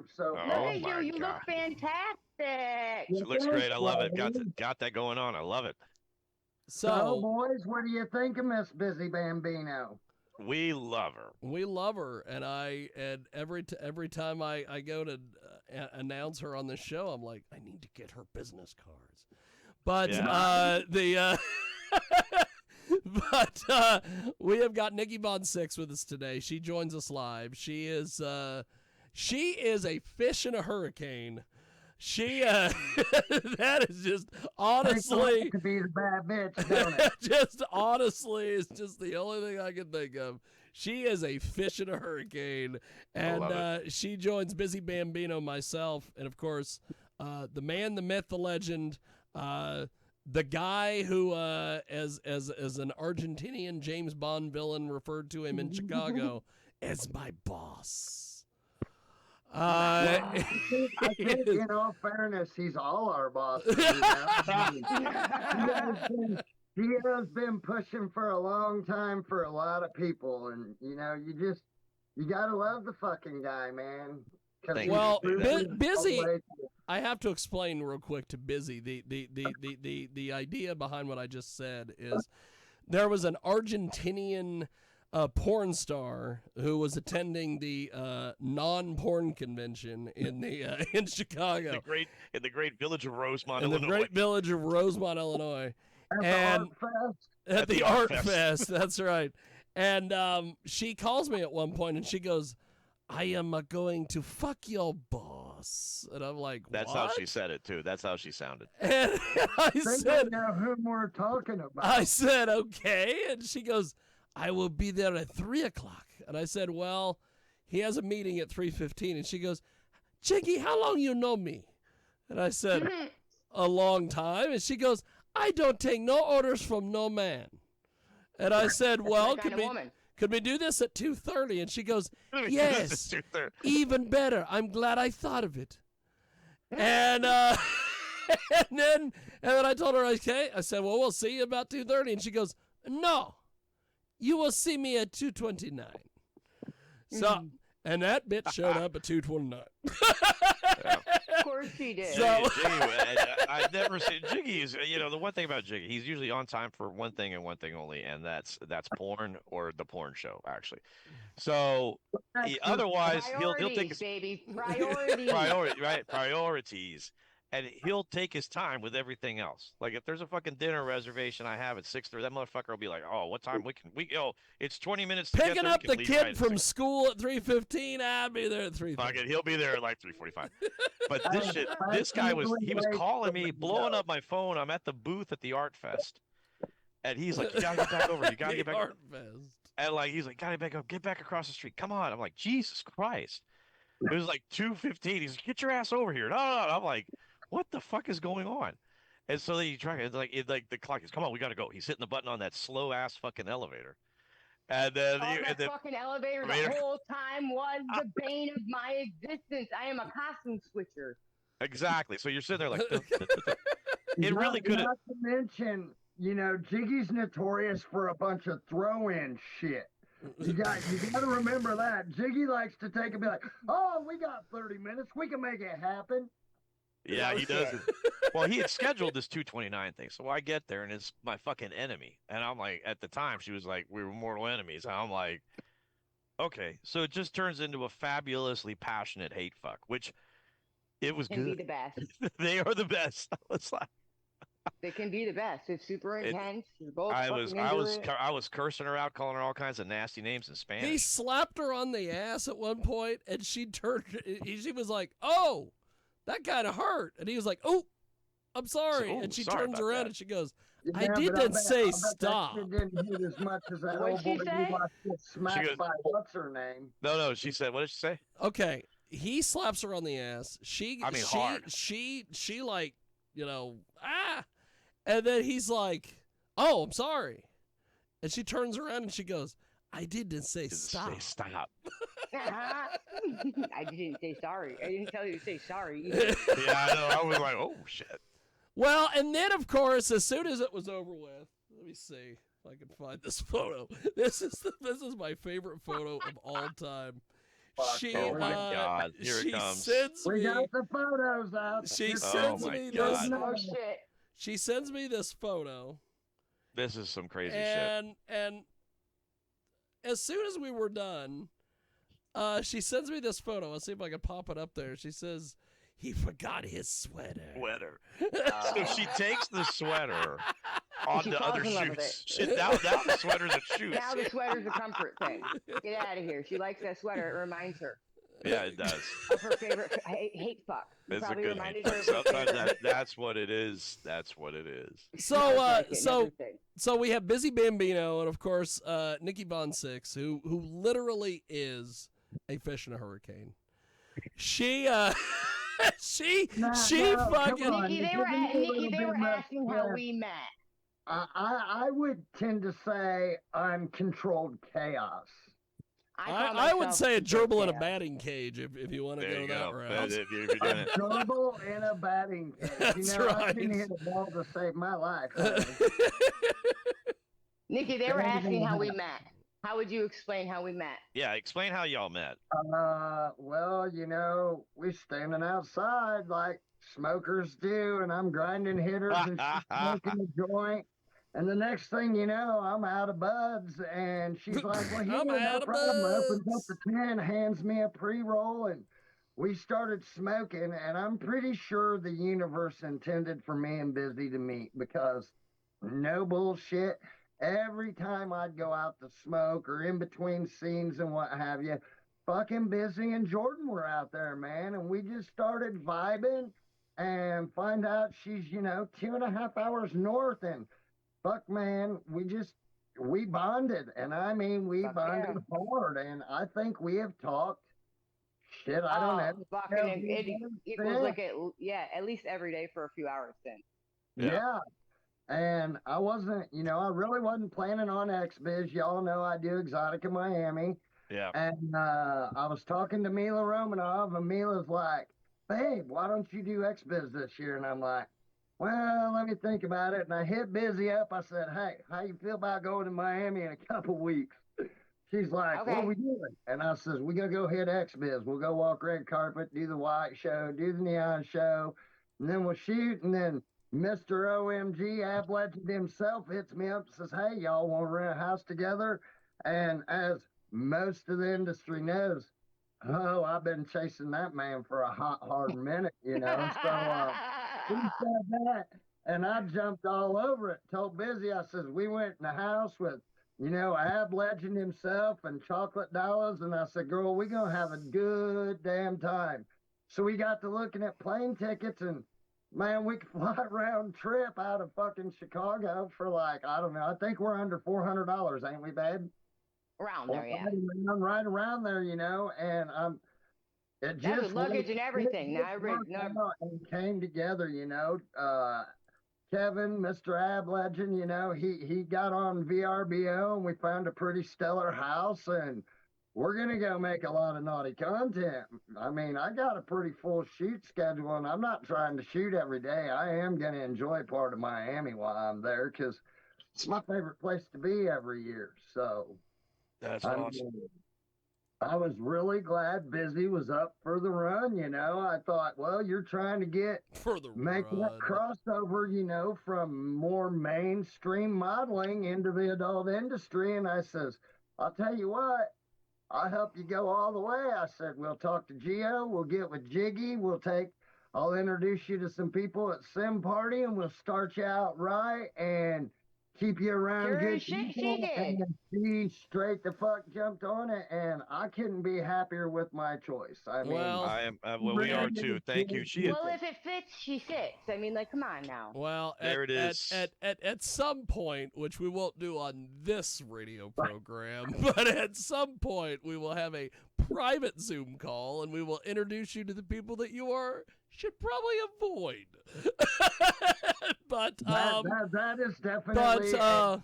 too. So Look Oh at my you. You look God. fantastic. She looks great. I love it. Got that going on. I love it. So, So boys, what do you think of Miss Bizzy Bambino? We love her. we love her, and every time I go to announce her on the show, I'm like, I need to get her business cards. But Yeah. we have got Nikki Von Sixxx with us today. She joins us live. She is a fish in a hurricane. She that is just honestly to be the bad bitch, don't it? just honestly is just the only thing I can think of. She is a fish in a hurricane, and she joins Bizzy Bambino, myself, and of course the man, the myth, the legend, the guy who as an Argentinian James Bond villain referred to him in Chicago as my boss. I think, in all fairness, he's all our boss. He has been pushing for a long time for a lot of people, and you gotta love the fucking guy, man. Well, Bizzy, I have to explain real quick to Bizzy the idea behind what I just said is there was an Argentinian porn star who was attending the non-porn convention in Chicago, in the great village of Rosemont, in Illinois. the great village of Rosemont, Illinois, at the Art Fest. That's right. And she calls me at one point and she goes, I am going to fuck your boss. And I'm like, That's what? how she said it, too. That's how she sounded. And I said, know whom we're talking about. I said, okay. And she goes, I will be there at 3:00. And I said, well, he has a meeting at 3:15. And she goes, Jiggy, how long you know me? And I said, a long time. And she goes, I don't take no orders from no man. And I said, well, could we do this at 2:30? And she goes, yes, even better. I'm glad I thought of it. And and then I told her, okay. I said, well, we'll see you about 2:30. And she goes, no, you will see me at 2:29. So, and that bitch showed up at 2:29. Of course she did. So, I've never seen Jiggy. The one thing about Jiggy, he's usually on time for one thing and one thing only, and that's porn or the porn show, actually. So otherwise, he'll take his priorities, and he'll take his time with everything else. Like if there's a fucking dinner reservation I have at 6:30, that motherfucker will be like, "Oh, what time it's 20 minutes to picking get there. up the kid from school at 3:15. I'll be there at 3:30. Fuck it, he'll be there at like 3:45. But this guy was calling me, blowing up my phone. I'm at the booth at the Art Fest, and he's like, "You gotta get back over. You gotta get back." Art Fest. And he's like, "Gotta get back across the street. Come on." I'm like, "Jesus Christ!" It was like 2:15. He's like, "Get your ass over here." No. I'm like, what the fuck is going on? And so then you try it, like the clock is, come on, we gotta go. He's hitting the button on that slow ass fucking elevator. And then that fucking elevator the whole time was the bane of my existence. I am a costume switcher. Exactly. So you're sitting there like it really could have. Not to mention, Jiggy's notorious for a bunch of throw-in shit. You got to remember that. Jiggy likes to take and be like, oh, we got 30 minutes. We can make it happen. Yeah, he does. Well, he had scheduled this 2:29 thing, so I get there and it's my fucking enemy, and I'm like, at the time she was like, we were mortal enemies. And I'm like, okay, so it just turns into a fabulously passionate hate fuck, which it was can good. Be the best. They are the best. It's like, they can be the best. It's super intense. You're both I was cursing her out, calling her all kinds of nasty names in Spanish. He slapped her on the ass at one point, and she was like, oh, that kind of hurt. And he was like, oh, I'm sorry. And she turns around and she goes, I didn't say stop. She didn't hit as much as that old boy who got smacked by what's her name. No, she said, what did she say? Okay. He slaps her on the ass. Hard. She and then he's like, oh, I'm sorry. And she turns around and she goes, I didn't say stop. I didn't say sorry. I didn't tell you to say sorry. Yeah, I know. I was like, oh, shit. Well, and then, of course, as soon as it was over with, let me see if I can find this photo. This is my favorite photo of all time. She, Oh my God! Here she it comes. sends We me. got the photos out. She You're sends my me God. this. Oh shit. She sends me this photo, This is some crazy shit. and as soon as we were done, she sends me this photo. I'll see if I can pop it up there. She says he forgot his sweater. So she takes the sweater on She the falls other in love with shoes. Shit, now the sweater's a shoes. Now the sweater's a comfort thing. Get out of here. She likes that sweater. It reminds her Yeah, it does. of her favorite hate fuck. It It's a probably good reminded hate. her of her Sometimes favorite. that's what it is. That's what it is. So, Like it and so everything. So we have Bizzy Bambino and of course Nikki von Sixxx, who literally is a fish in a hurricane. She she fucking Nikki, they were asking how we met. I would tend to say I'm controlled chaos. I would say a gerbil in a batting cage if you want to There go you that go. route. If you're doing A it. gerbil in a batting cage. That's I right. didn't hit a ball to save my life. Honey. Nikki, they were asking how we met. How would you explain how we met? Yeah, explain how y'all met. Well, we standing outside like smokers do, and I'm grinding hitters and she's smoking a joint. And the next thing you know, I'm out of buds, and she's like, "Well, here, I'm no out of problem." Opens up buds. the can, hands me a pre-roll, and we started smoking. And I'm pretty sure the universe intended for me and Bizzy to meet because no bullshit. Every time I'd go out to smoke or in between scenes and what have you, fucking Bizzy and Jordan were out there, man. And we just started vibing and find out she's, 2.5 hours north. And fuck, man, we bonded. And I mean, we Fuck bonded hard. And I think we have talked shit. I don't know. Fucking it equals like at least every day for a few hours then. Yeah. And I wasn't, I really wasn't planning on XBiz. Y'all know I do Exotica Miami. Yeah. And I was talking to Mila Romanov, and Mila's like, "Babe, why don't you do XBiz this year?" And I'm like, "Well, let me think about it." And I hit Bizzy up. I said, "Hey, how you feel about going to Miami in a couple weeks?" She's like, Okay. "What are we doing?" And I says, "We're going to go hit XBiz. We'll go walk red carpet, do the white show, do the neon show, and then we'll shoot." And then Mr. OMG, Ab Legend himself hits me up and says, "Hey, y'all want to rent a house together?" And as most of the industry knows, I've been chasing that man for a hot, hard minute, So he said that, and I jumped all over it. Told Bizzy, I says, we went in the house with, Ab Legend himself and Chocolate Dollars, and I said, "Girl, we're going to have a good damn time." So we got to looking at plane tickets, and man, we could fly round trip out of fucking Chicago for like, I don't know, I think we're under $400, ain't we, babe? Around there, yeah. Right around there, and it That's just with luggage and everything. Now and came together, Kevin, Mr. Ab Legend, he got on VRBO, and we found a pretty stellar house, and we're going to go make a lot of naughty content. I mean, I got a pretty full shoot schedule, and I'm not trying to shoot every day. I am going to enjoy part of Miami while I'm there because it's my favorite place to be every year. So That's awesome. I was really glad Bizzy was up for the run. I thought, well, you're trying to make that crossover, from more mainstream modeling into the adult industry. And I says, "I'll tell you what, I'll help you go all the way." I said, "We'll talk to Gio. We'll get with Jiggy. I'll introduce you to some people at Sim Party, and we'll start you out right and keep you around good people." She did. And she straight the fuck jumped on it, and I couldn't be happier with my choice. I mean, I am. We are too. Thank you. Well, if it fits, she fits. I mean, like, come on now. Well, there it is. At some point, which we won't do on this radio program, but at some point we will have a private Zoom call, and we will introduce you to the people that should probably avoid. But that is definitely a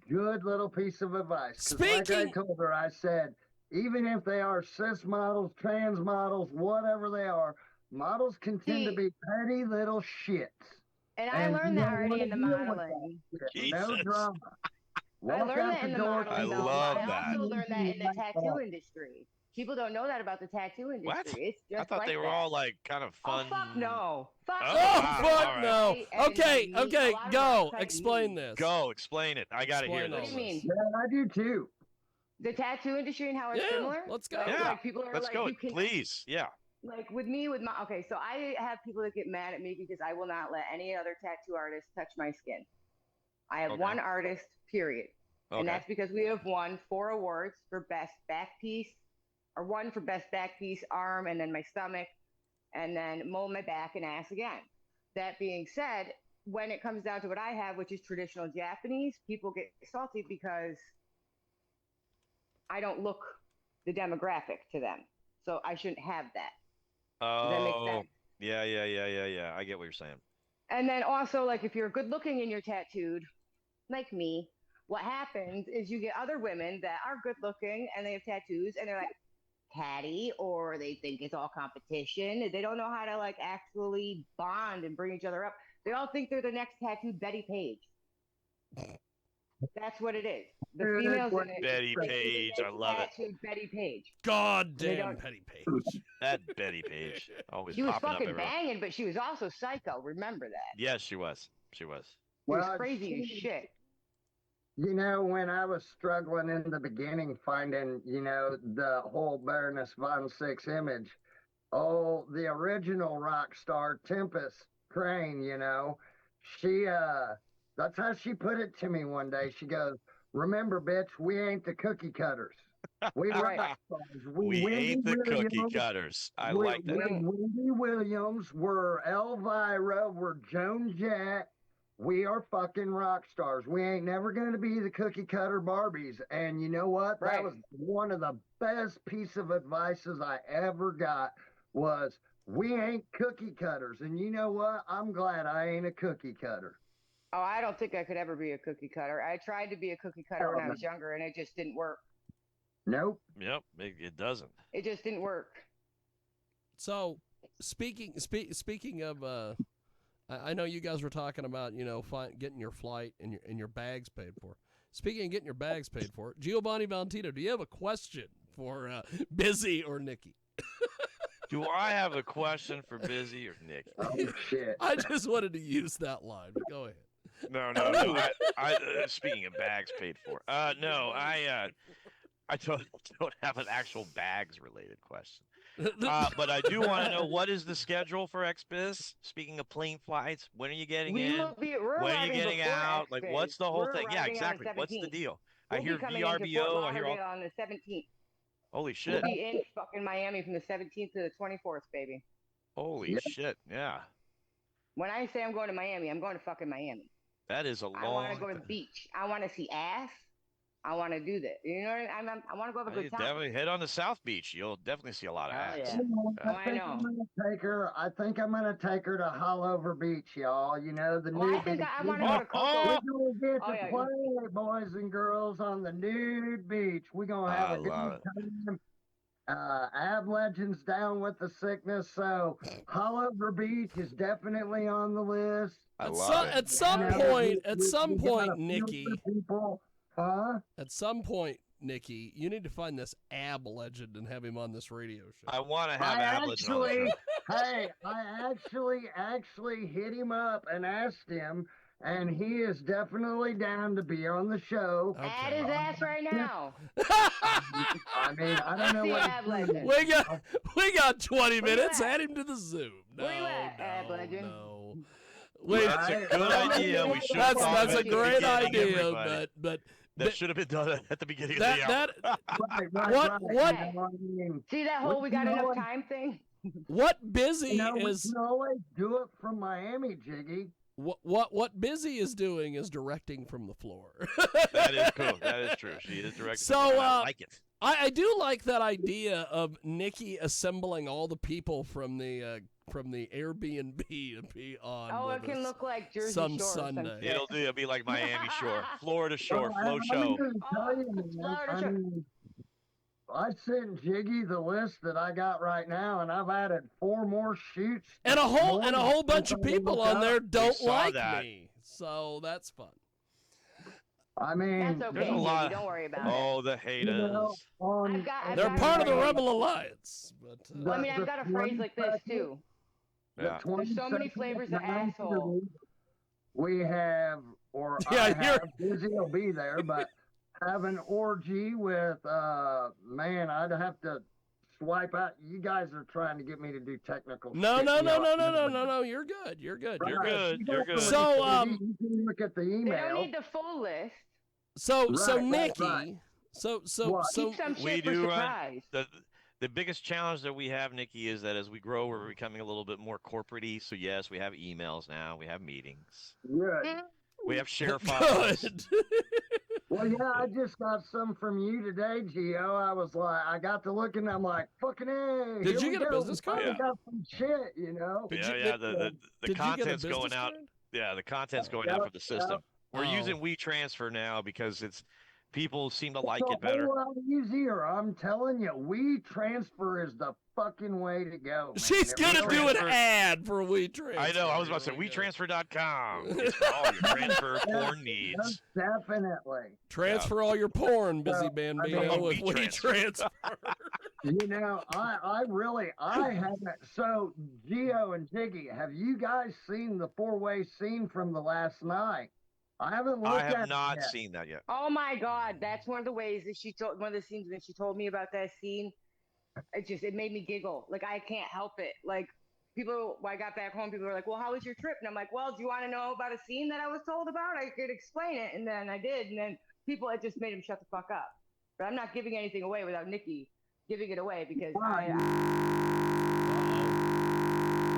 good little piece of advice. Like I told her, I said, even if they are cis models, trans models, whatever they are, models can tend to be petty little shits. And I learned that already in the modeling. No drama. I learned that in the modeling. I love that. I also learned that in the tattoo industry. People don't know that about the tattoo industry. What? It's just I thought like they were that. all like kind of fun. Oh, fuck no. Fuck Oh, no. Oh, wow, fuck all right. no. And Okay, meat, a okay, lot of go. rock type Explain meat. this. Go, explain it. I got to hear Explain all this. What do you mean? Yeah, I do too. The tattoo industry and how it's Yeah, similar? let's go. Like, Yeah, like people are let's like, go. you can, Please. Yeah. like with me, with my, okay, so I have people that get mad at me because I will not let any other tattoo artist touch my skin. I have Okay. one artist, period. Okay. And that's because we have won 4 awards for best back piece, or 1 for best back piece, arm, and then my stomach, and then mold my back and ass again. That being said, when it comes down to what I have, which is traditional Japanese, people get salty because I don't look the demographic to them. So I shouldn't have that. Does that make Oh, sense? yeah. I get what you're saying. And then also, like, if you're good looking and you're tattooed, like me, what happens is you get other women that are good looking and they have tattoos and they're like, catty, or they think it's all competition. They don't know how to, like, actually bond and bring each other up. They all think they're the next tattooed Betty Page. That's what it is. The females in it. Betty they think Page, they're I love it. tattooed Betty Page. God They damn don't- Petty Page. That Betty Page always She was popping up fucking everywhere. banging, but she was also psycho. Remember that? Yes, she was. She was. She was Well, crazy as shit. You know, when I was struggling in the beginning finding, you know, the whole Baroness von Sixxx image, oh, the original rock star Tempest Crane, you know, she, that's how she put it to me one day. She goes, remember, bitch, we ain't the cookie cutters. We Right. rock stars. We ain't the cookie Williams, cutters. I we- like that. we Wendy Williams, we're Elvira, we're Joan Jett. We are fucking rock stars. We ain't never going to be the cookie cutter Barbies. And you know what? Right. That was one of the best piece of advices I ever got was we ain't cookie cutters. And you know what? I'm glad I ain't a cookie cutter. Oh, I don't think I could ever be a cookie cutter. I tried to be a cookie cutter when I was younger, and it just didn't work. Nope. Yep, it doesn't. It just didn't work. So, speaking of, I know you guys were talking about, you know, getting your flight and your bags paid for. Speaking of getting your bags paid for, Giovanni Valentino, do you have a question for Bizzy or Nikki? Do I have a question for Bizzy or Nikki? Oh, shit. I just wanted to use that line, but go ahead. No. Speaking of bags paid for, no, I don't have an actual bags related question. But I do want to know, what is the schedule for XBiz? Speaking of plane flights, when are you getting in? We're When are you arriving getting before out? Like, XBiz. what's the whole We're thing? Yeah, arriving on the exactly. What's the 17th. deal? We'll I hear be coming into Fort VRBO. I hear all. Lauderdale on the 17th. Holy We'll shit! be in fucking Miami from the 17th to the 24th, baby. Holy Yeah. shit! Yeah, When I say I'm going to Miami, I'm going to fucking Miami. that is a I want long. to go to the beach. I want to see ass. I want to do that. You know what I mean? I want to go have a You good time. definitely head on the South Beach. You'll definitely see a lot of Oh, ass. yeah. I Oh, I think know. I'm gonna take her. I think I'm gonna take her to Hollover Beach, y'all. You know the Well, new I think beach. I want to Oh, go to Coco. We're gonna get Oh, to yeah. play, boys and girls, on the nude beach. We're gonna have I a good love it. time. Ab Legends down with the sickness, so Hollover Beach is definitely on the list. I At love it. At some You know, point, we at got some a point, few Nikki, other people, at some point, Nikki, you need to find this Ab legend and have him on this radio show. I want to have I Ab Legend on the actually, show. hey, I actually hit him up and asked him, and he is definitely down to be on the show. Add his ass right now. I mean, I don't know See what Ab he's doing. Legend. we got 20 Where you minutes. at? Add him to the Zoom. No, Where you at, Ab no, Legend? no. Wait, That's a good idea. We should have that's thought of a it at the great beginning, idea, everybody. but That should have been done at the beginning of that the hour. that What? What- You know what I mean? See that whole we got You know enough what? time thing? what Bizzy You know, we is can always do it from Miami, Jiggy. what Bizzy is doing is directing from the floor. That is cool. That is true. She is directing. So, I like it. I do like that idea of Nikki assembling all the people from the Airbnb to be on. Oh, with it can us. look like Jersey some Shore. or some Sunday. shit. It'll be like Miami Shore, Florida Shore, Well, flow I'm show. gonna tell you, man, Florida I Shore. mean, I sent Jiggy the list that I got right now, and I've added 4 more shoots. And a whole bunch of Since I people looked on up. there don't saw like that. me, so that's fun. I mean, That's There's okay, a lot. Jiggy. Don't worry about it. Oh, the you know, haters. on, I've They're got part of the phrase. Rebel Alliance. But the, I mean, I've the got a phrase like this 22nd too. the Yeah. There's so many 22nd flavors at of asshole. 9:30, we have, or Yeah, I you're- have, Bizzy will be there, but have an orgy with, man, I'd have to swipe out. You guys are trying to get me to do technical no, shit. no, you no, know, no, no, no, no, no. You're good. You're good. You're Right. good. Good. You You're guys good. can look So, at the- you can look at the They email. don't need the full list. So Right, Nikki. right. So What? Keep some we shit for do surprise. the biggest challenge that we have, Nikki, is that as we grow, we're becoming a little bit more corporate-y. So yes, we have emails now. We have meetings. Good. We have share files. Good. Well, yeah, I just got some from you today, Gio. I was like, I got to looking, I'm like, fucking hey. Did here you we get a go. business We finally card? got some shit, you know. Did Yeah, you- yeah. did- The Did you get a content's going business out. card? Yeah, the content's going Yep, out for the system. We're Oh. using WeTransfer now because people seem to It's like a it better. whole lot easier. I'm telling you, WeTransfer is the fucking way to go. Man. She's It gonna really do an is. ad for WeTransfer. I know. I was about to say Here we go. WeTransfer.com. It's for all your transfer porn needs. Yes, definitely. Transfer all your porn, Busy So, Bambino, I mean, with WeTransfer. WeTransfer. You know, I haven't. So, Gio and Jiggy, have you guys seen the four-way scene from the last night? I haven't looked I at have it not yet. seen that yet. Oh my God, that's one of the ways that she told one of the scenes when she told me about that scene. It made me giggle. Like I can't help it. Like people, when I got back home, people were like, "Well, how was your trip?" And I'm like, "Well, do you want to know about a scene that I was told about? I could explain it." And then I did. And then it just made them shut the fuck up. But I'm not giving anything away without Nikki giving it away because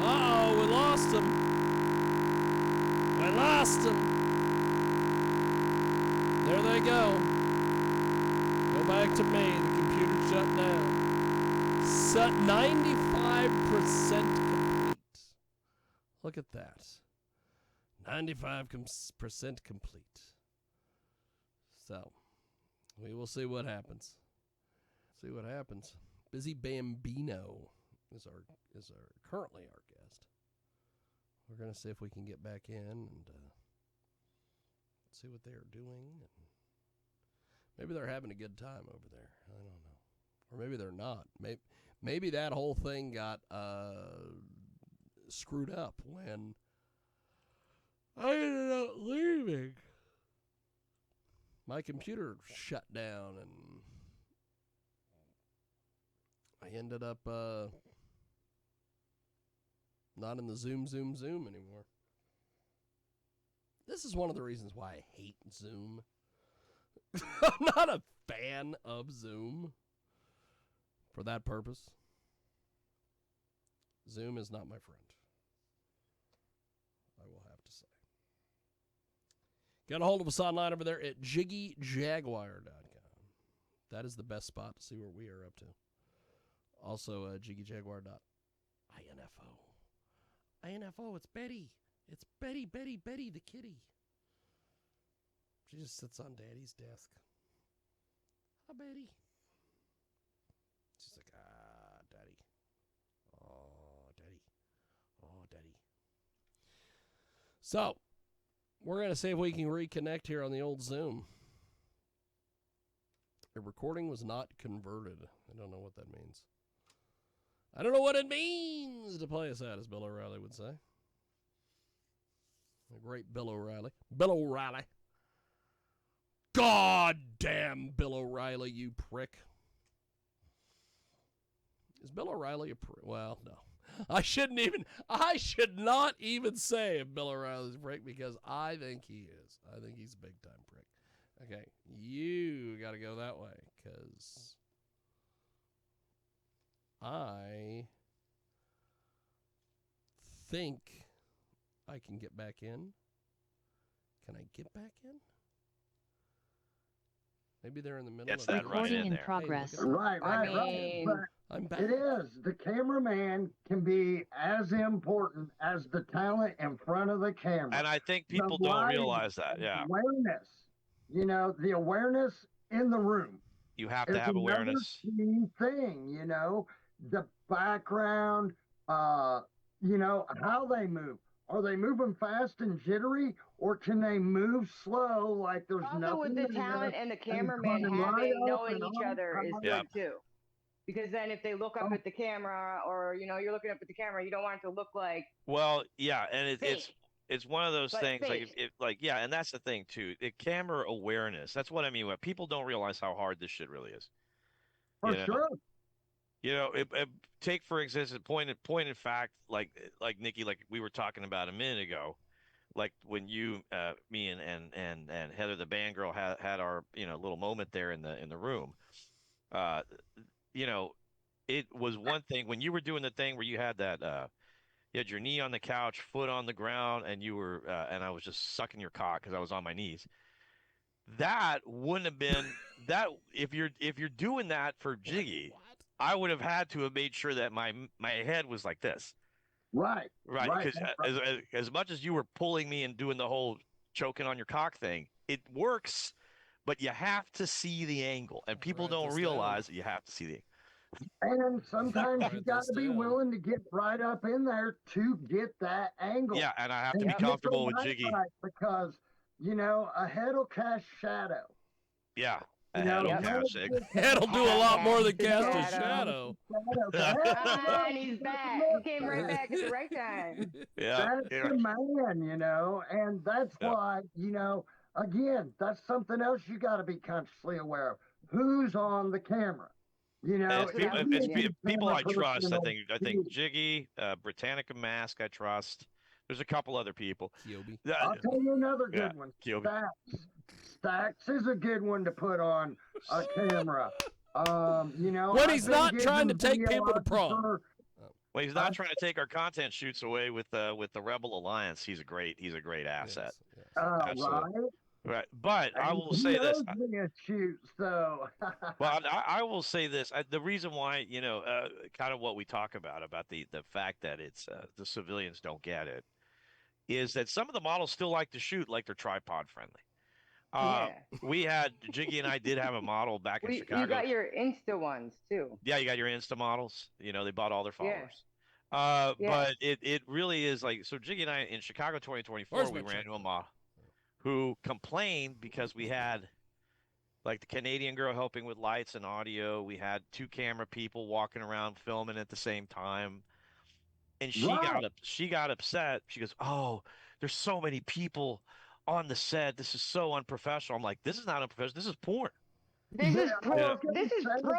Uh-oh, we lost him. We lost him. There they go. Go back to me. The computer shut down. 95% complete. Look at that. 95% complete. So, we will see what happens. See what happens. Bizzy Bambino is currently our guest. We're gonna see if we can get back in and see what they are doing. And maybe they're having a good time over there. I don't know, or maybe they're not. Maybe that whole thing got screwed up when I ended up leaving. My computer shut down and I ended up not in the Zoom anymore. This is one of the reasons why I hate Zoom. I'm not a fan of Zoom for that purpose. Zoom is not my friend, I will have to say. Get a hold of us online over there at JiggyJaguar.com. That is the best spot to see what we are up to. Also, JiggyJaguar.info. INFO, it's Betty. It's Betty the kitty. She just sits on Daddy's desk. Hi, Betty. She's like, Daddy. Oh, Daddy. Oh, Daddy. So, we're going to see if we can reconnect here on the old Zoom. The recording was not converted. I don't know what that means. I don't know what it means to play us out, as Bill O'Reilly would say. The great Bill O'Reilly. Bill O'Reilly. God damn Bill O'Reilly, you prick. Is Bill O'Reilly a prick? Well, no. I should not even say if Bill O'Reilly's a prick because I think he is. I think he's a big time prick. Okay, you got to go that way because I think I can get back in. Can I get back in? Maybe they're in the middle Gets of that right Recording in in there. progress. Hey, look at Right. I mean- But I'm back. it is. The cameraman can be as important as the talent in front of the camera. And I think The people don't lighting, realize that. Yeah. Awareness. You know, the awareness in the room. You have It's to have another awareness. key thing, you know, the background, you know, how they move. Are they moving fast and jittery, or can they move slow like there's Also, nothing with the there talent and the and cameraman coming right having up knowing and each on? other is Yeah. good too. Because then if they look up at the camera, or you're looking up at the camera, you don't want it to look like Well, yeah, and fake, it's one of those but things like fake. yeah, and that's the thing too. The camera awareness. That's what I mean. When people don't realize how hard this shit really is. For You know, sure. take for instance, point in fact, like Nikki, like we were talking about a minute ago, like when you, me, and Heather, the band girl, had our little moment there in the room. Uh, you know, it was one thing when you were doing the thing where you had that you had your knee on the couch, foot on the ground, and you were and I was just sucking your cock because I was on my knees. That wouldn't have been that if you're doing that for Jiggy, What? I would have had to have made sure that my head was like this, Right. right? Right. Because as much as you were pulling me and doing the whole choking on your cock thing, it works, but you have to see the angle, and people Write don't this realize that you have to see the. And sometimes you Write got this to be down. willing to get right up in there to get that angle. Yeah, and I have to And be get the comfortable with light Jiggy. right, because, a head will cast shadow. Yeah, You a head know, will Yep. cast legs it. will That'll do a lot more than cast a Shadow. shadow. shadow. But hey, Ah, and look, he's that's back. He came right man. back at the right time. Yeah, That's yeah, the man, and that's yeah. why, again, that's something else you got to be consciously aware of. Who's on the camera? And That's what I was it's thinking. people Camera I trust. person will I think be- Jiggy, Britannica Mask, I trust. There's a couple other people. Kyobi. I'll tell you another Yeah, good one. Kyobi. Stacks is a good one to put on a camera. When I've he's been not trying to giving take people to prom. videographer- Well, he's not trying to take our content shoots away with the Rebel Alliance. He's a great asset. Yes. Absolutely. Right? Right. But I And will he say this. knows me a shoot, so Well, I will say this. The reason why, kind of what we talk about the fact that it's the civilians don't get it is that some of the models still like to shoot like they're tripod friendly. Yeah. We had Jiggy and I did have a model back in You Chicago. got your Insta ones too. Yeah, you got your Insta models. They bought all their Yeah. followers. Yeah. But it really is like so. Jiggy and I in Chicago 2024, Where's we my ran check? into a model who complained because we had like the Canadian girl helping with lights and audio. We had two camera people walking around filming at the same time. And right. she got upset. She goes, "Oh, there's so many people on the set. This is so unprofessional." I'm like, "This is not unprofessional. This is porn." This is I was this is gonna say, he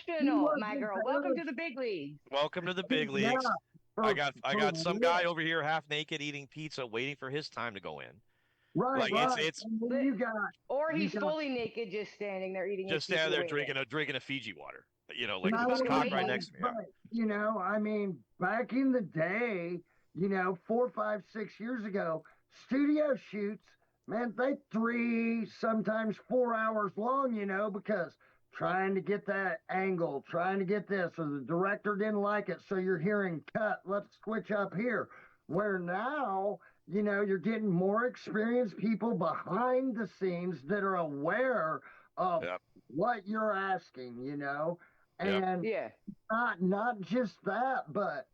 professional, my wasn't girl. Welcome to the big leagues. Welcome to the big yeah, leagues. for, I for got some real. guy over here half naked eating pizza waiting for his time to go in. Right, Like right. it's And then you got Or you he's got fully naked, just standing there eating just his pizza standing there waiting. drinking a Fiji water. Like He's with his fucking cock waiting. right next to me. Yeah. but, I mean, back in the day, 4, 5, 6 years ago, studio shoots, man, they 3, sometimes 4 hours long, because trying to get that angle, trying to get this, or the director didn't like it, so you're hearing cut, let's switch up here. Where now, you're getting more experienced people behind the scenes that are aware of Yep. what you're asking, Yep. and Yeah. not just that, but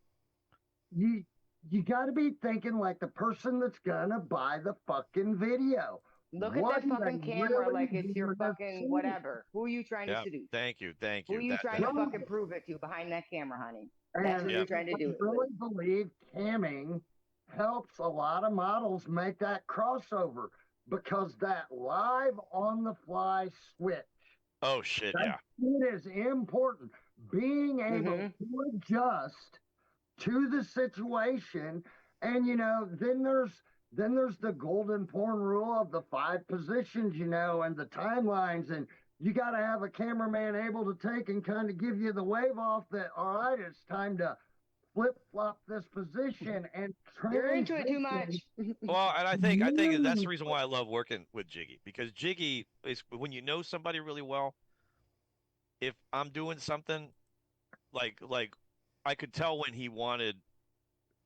you you got to be thinking like the person that's gonna buy the fucking video. Look What at that do fucking they camera really like it's your wanna fucking see? whatever. Who are you trying to Yeah. seduce? Thank you. Who are you trying to Right. fucking prove it to behind that camera, honey? That's And who Yep. you're trying to I do it really with. believe camming helps a lot of models make that crossover, because that live on the fly switch, Oh shit, yeah. it is important. Being able Mhm. to adjust to the situation, and then there's the golden porn rule of the 5 positions, and the timelines, and you got to have a cameraman able to take and kind of give you the wave off that, all right, it's time to flip flop this position and You're into it too transition. much. Well, and I think that's the reason why I love working with Jiggy, because Jiggy is when you know somebody really well. If I'm doing something like I could tell when he wanted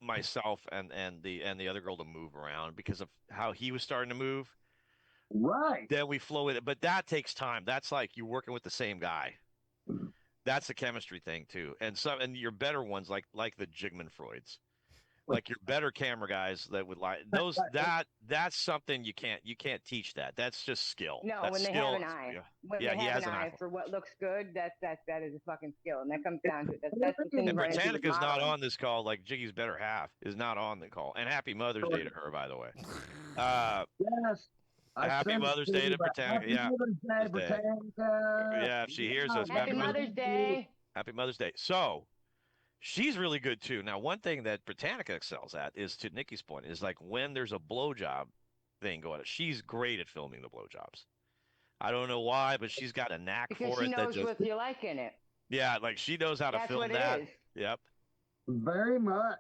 myself and the other girl to move around because of how he was starting to move. Right. Then we flow with it, but that takes time. That's like you're working with the same guy. That's a chemistry thing too, and your better ones like the Jigman Freuds, like your better camera guys that would like those. That's something you can't teach that. That's just skill. No, That's when they skill. have an eye. Yeah, When yeah, they he have has an an eye eye for it. for what looks good, that is a fucking skill, and that comes down to it. That's the thing And you run into with Britannica's not modeling. on this call. Like Jiggy's better half is not on the call. And happy Mother's Day to her, by the way. Uh, Yes. I Happy sent it Mother's to Day you, to but Britannica. Happy Yeah, Mother's Day, Mother's Day. Britannica. Yeah, if she hears us, Happy Mother's Day. Happy Mother's Day. So she's really good too. Now, one thing that Britannica excels at is, to Nikki's point, is like when there's a blowjob thing going on. She's great at filming the blowjobs. I don't know why, but she's got a knack Because for she it. That knows just what you like in it. yeah, like she knows how to That's film what that. it is. Yep. Very much.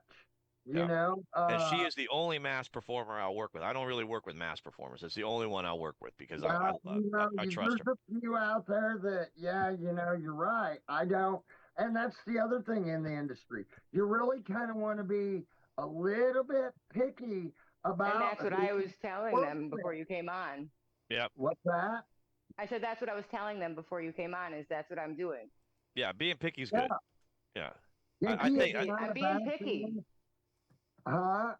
You Yeah. know, And she is the only mass performer I'll work with. I don't really work with mass performers. It's the only one I'll work with because I trust her. there's a few out there that, yeah, you know, you're right. I don't. And that's the other thing in the industry. You really kind of want to be a little bit picky about. And that's what I was telling them with. before you came on. Yep. What's that? I said that's what I was telling them before you came on. Is that's what I'm doing. Yeah, being picky's good. Yeah. Yeah, I think I'm being picky. Huh?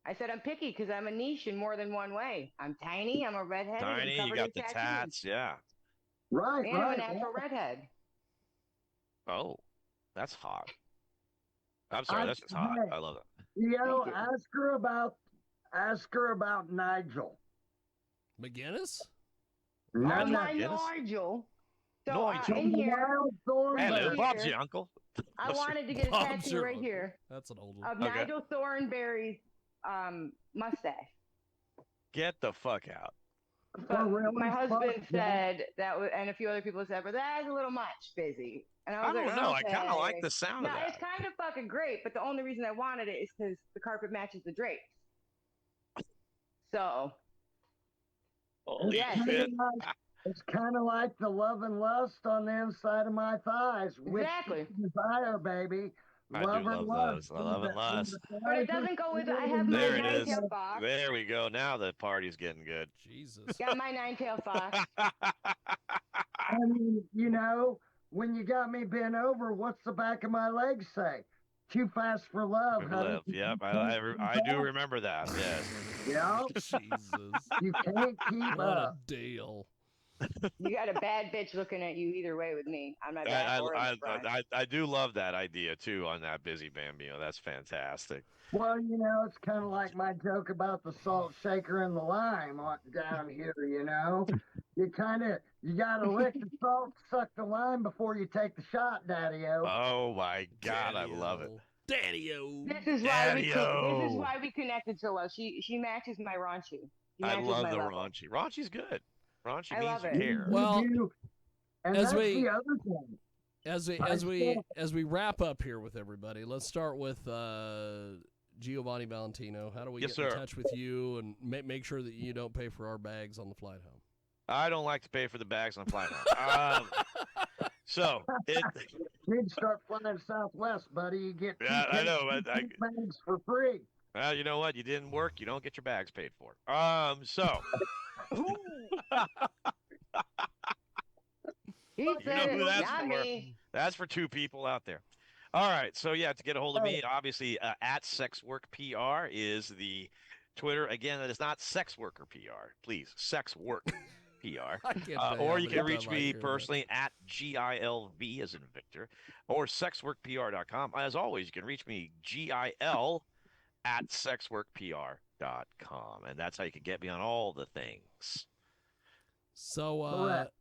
I said I'm picky because I'm a niche in more than one way. I'm tiny. I'm a redhead. tiny, I'm you covered got in the tattoos. tats, yeah. Right, And I'm right. a natural redhead. Oh, that's hot. I'm sorry, that's just hot. I love it. You know, Thank you. ask her about Nigel. McGinnis? No, Oh, no. my Nigel. So Nigel. in here, Wild Thornberry. Hello, here. Bob's your uncle. I wanted to get a Bob's tattoo your right uncle. here That's an old one. of Nigel Thornberry's mustache. Get the fuck out. But really my husband smart, said that, and a few other people said, but that's a little much, Bizzy. And I I was don't like, know. okay. I kind of like the sound No, of it's that. kind of fucking great, but the only reason I wanted it is because the carpet matches the drapes. So, Holy yes. shit. It's kind of like the love and lust on the inside of my thighs. Exactly. Which desire, baby. I do love those. I love and lust. But it doesn't go with, I have my There it is. nine-tailed fox. There we go. Now the party's getting good. Jesus. Got my nine-tailed fox. I mean, you know, when you got me bent over, what's the back of my legs say? Too fast for love, honey. Yep, I do remember that. Yes. Yeah. Jesus. You can't keep What a up. deal. You got a bad bitch looking at you either way with me. I'm not back or in the front. I do love that idea too on that Bizzy Bambino. That's fantastic. Well, you know, it's kind of like my joke about the salt shaker and the lime down here, you know. You got to lick the salt, suck the lime before you take the shot, Daddy-O. Oh my God, I love it. Daddy-O. This is why we connected so well. She matches my raunchy. She I matches love my the level. raunchy. Raunchy's good. Raunchy I means love you it. care. Well, and as that's we- the other thing. As we wrap up here with everybody, let's start with Giovanni Valentino. How do we Yes, get in sir. touch with you and make sure that you don't pay for our bags on the flight home? I don't like to pay for the bags on flight home. So it. You need to start flying Southwest, buddy. You get Yeah, I know. But bags for free. well, you know what? You didn't work. You don't get your bags paid for. So. He You said know who it, that's not for. me. That's for two people out there. All right. So, yeah, to get a hold of me, obviously, at SexWorkPR is the Twitter. Again, that is not Sex Worker PR. Please, Sex Work PR. I can't tell Or how you many can reach times I me hear that. personally at GILV as in Victor or sexworkpr.com. As always, you can reach me GIL at sexworkpr.com. And that's how you can get me on all the things. So, Correct.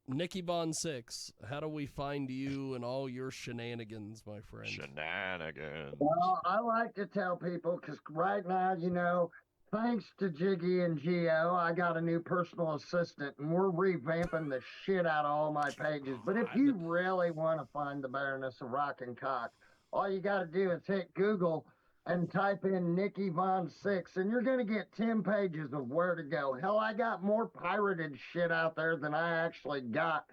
Nikki Von Sixx, how do we find you and all your shenanigans, my friend? Shenanigans. Well, I like to tell people because right now, you know, thanks to Jiggy and Geo, I got a new personal assistant, and we're revamping the shit out of all my pages. But if you really want to find the Baroness of Rock and Cock, all you got to do is hit Google and type in Nikki Von Sixx, and you're going to get 10 pages of where to go. Hell, I got more pirated shit out there than I actually got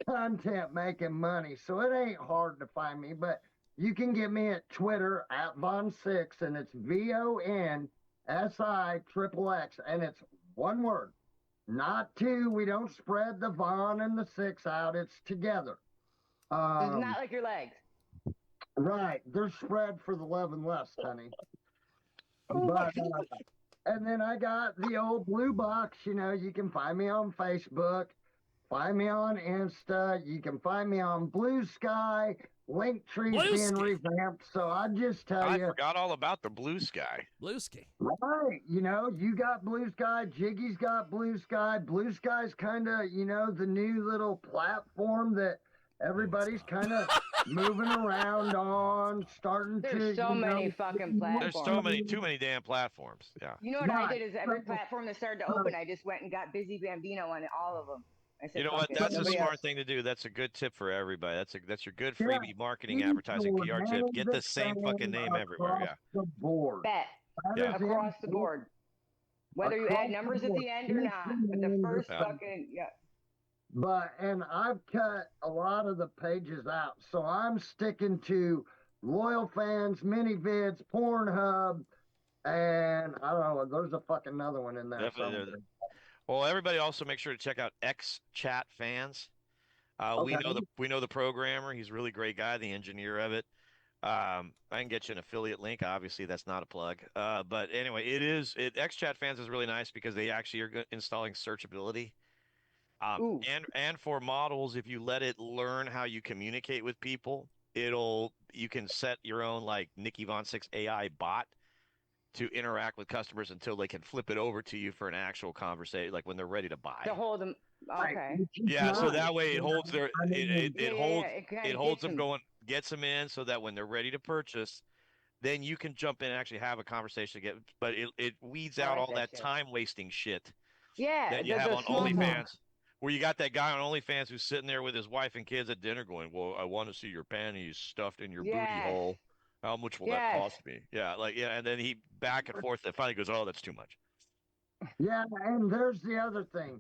content making money. So it ain't hard to find me, but you can get me at Twitter at Von Sixx, and it's VONSIXXX, and it's one word, not two. We don't spread the Von and the Six out. It's together. It's not like your legs. Right. They're spread for the love and lust, honey. But and then I got the old blue box. You know, you can find me on Facebook, find me on Insta. You can find me on Blue Sky. Linktree's being Bluesky. revamped, so I just tell I you, forgot all about the blue sky. Bluesky. right? You know, you got Blue Sky. Jiggy's got Blue Sky. Blue Sky's kind of, you know, the new little platform that everybody's kind of moving around on, starting to. There's so you many know, fucking There's platforms. too many damn platforms. Yeah. You know what I Right. did is every platform that started to open, I just went and got Bizzy Bambino on all of them. I said, You know fuck what? it, That's a nobody smart else. thing to do. That's a good tip for everybody. That's your good Yeah, freebie marketing, you advertising, should PR tip. have Get the same fucking name everywhere. across Yeah. the board. Bet That Yeah. is across the important. board, whether you Across add the numbers at board. the end or not. But the Names first Yeah. fucking But and I've cut a lot of the pages out, so I'm sticking to loyal fans, mini vids, Pornhub, and I don't know. There's a fucking another one in there Definitely. somewhere. Well, everybody also make sure to check out X Chat Fans. Okay. We know the programmer. He's a really great guy, the engineer of it. I can get you an affiliate link. Obviously, that's not a plug. But anyway, X Chat Fans is really nice because they actually are installing searchability. ooh, And for models, if you let it learn how you communicate with people, you can set your own like Nikki Von Sixxx AI bot to interact with customers until they can flip it over to you for an actual conversation, like when they're ready to buy. to hold them. Right, Okay. which is Yeah, so nice, that way it you holds know. their I mean, it It kind of holds gets them them. going, gets them in, so that when they're ready to purchase, then you can jump in and actually have a conversation. But it weeds I out like all that that shit. time wasting shit Yeah, that you have the on small talk. OnlyFans, where you got that guy on OnlyFans who's sitting there with his wife and kids at dinner going, "Well, I want to see your panties stuffed in your booty Yes. hole. How much will that Yes. cost me?" Yeah, like yeah, and then he back and forth, and finally goes, "Oh, that's too much." yeah, and there's the other thing.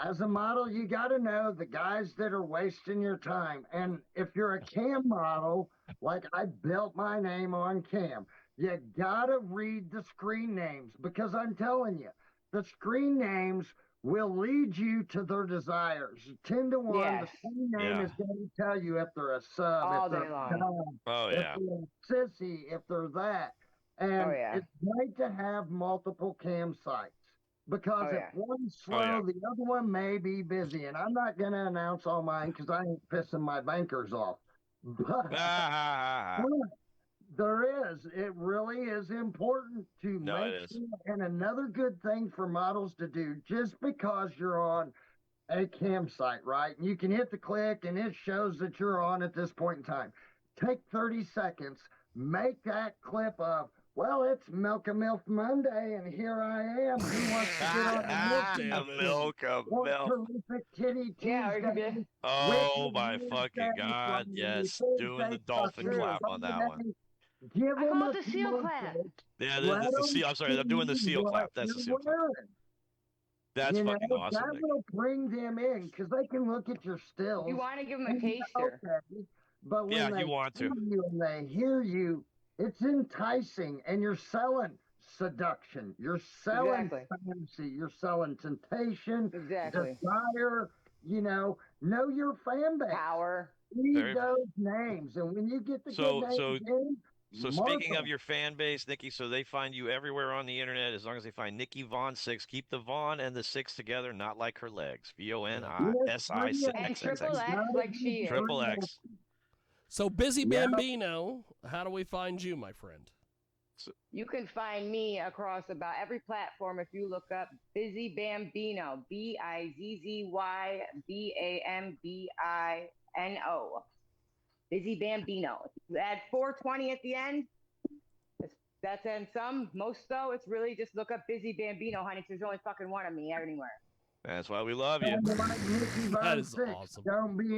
As a model, you got to know the guys that are wasting your time. And if you're a cam model, like I built my name on cam, you got to read the screen names because I'm telling you, the screen names will lead you to their desires. 10 to 1, the Yes. screen name Yeah. is going to tell you if they're a sub, All if they're day a long. dom, Oh if yeah. they're a sissy, if they're that. And Oh, yeah. it's great to have multiple cam sites. Because Oh, if yeah. one's slow, Oh, yeah. the other one may be busy. And I'm not going to announce all mine because I ain't pissing my bankers off. But Ah, there is. It really is important to no, make it is. sure. And another good thing for models to do, just because you're on a campsite, right? And you can hit the click and it shows that you're on at this point in time. Take 30 seconds, make that clip of, well, it's Milk a Milk Monday, and here I am. Who wants to get on a milk? Damn it. Milk of Or milk. terrific titty Yeah, or it could be- Tuesday. Oh my Wednesday, fucking God! Friday, Yes, doing the Thursday, dolphin fucking clap on that one. Friday. Give I them call a it the seal clap. commercial. Yeah, Let that's the them seal. I'm sorry, I'm doing the see seal what clap. That's you're the seal clap. wearing. That's You know, fucking awesome, that Nick. will bring them in because they can look at your stills. You want to give them a and go, taster. okay. But when Yeah, they you want see to. you and they hear you, it's enticing, and you're selling seduction. You're selling Exactly. fantasy. You're selling temptation, Exactly. desire. You know your fan base. Power. Read Very- those names, and when you get the So- good names in, So mark speaking of them. your fan base, Nikki, so they find you everywhere on the internet as long as they find Nikki Von Sixxx. Keep the Von and the six together, not like her legs. VONISI And triple XXX. X like she is. Triple X. So Bizzy Yeah. Bambino, how do we find you, my friend? You can find me across about every platform if you look up Bizzy Bambino. BIZZY BAMBINO. Bizzy Bambino. You add 420 at the end. That's in some. Most though, it's really just look up Bizzy Bambino, honey. 'Cause there's only fucking one of me anywhere. That's why we love you. Like Nikki That Von is Sixxx. awesome. Don't be